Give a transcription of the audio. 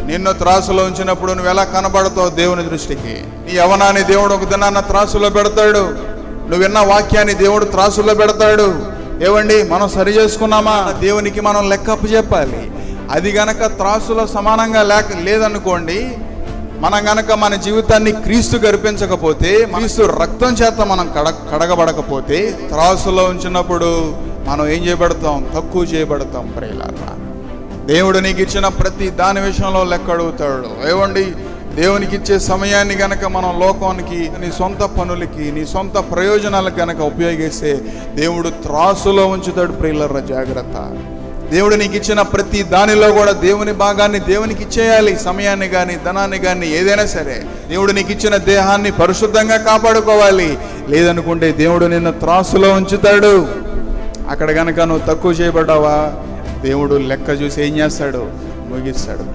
నిన్ను త్రాసులో ఉంచినప్పుడు నువ్వు ఎలా కనబడతావు దేవుని దృష్టికి? నీ యవనాన్ని దేవుడు ఒక దినాన్న త్రాసులో పెడతాడు. నువ్వు విన్న వాక్యాన్ని దేవుడు త్రాసులో పెడతాడు. ఏవండి, మనం సరి చేసుకున్నామా? దేవునికి మనం లెక్కప్పు చెప్పాలి. అది గనక త్రాసులో సమానంగా లేదనుకోండి, మనం గనక మన జీవితాన్ని క్రీస్తు గర్పించకపోతే, క్రీస్తు రక్తం చేత మనం కడగబడకపోతే, త్రాసులో ఉంచినప్పుడు మనం ఏం చేయబడతాం? తక్కువ చేయబడతాం. ప్రియులారా, దేవుడు నీకు ఇచ్చిన ప్రతి దాని విషయంలో లెక్క అడుగుతాడు. ఏవండి, దేవునికి ఇచ్చే సమయాన్ని గనక మనం లోకానికి, నీ సొంత పనులకి, నీ సొంత ప్రయోజనాలకు గనక ఉపయోగిస్తే దేవుడు త్రాసులో ఉంచుతాడు. ప్రియులారా, జాగ్రత్త. దేవుడు నీకు ఇచ్చిన ప్రతి దానిలో కూడా దేవుని భాగాన్ని దేవునికి ఇచ్చేయాలి. సమయాన్ని కానీ, ధనాన్ని కానీ, ఏదైనా సరే. దేవుడు నీకు ఇచ్చిన దేహాన్ని పరిశుద్ధంగా కాపాడుకోవాలి. లేదనుకుంటే దేవుడు నిన్ను త్రాసులో ఉంచుతాడు. అక్కడ గనక నువ్వు తక్కువ చేయబడ్డావా, దేవుడు లెక్క చూసి ఏం చేస్తాడు? ముగిస్తాడు.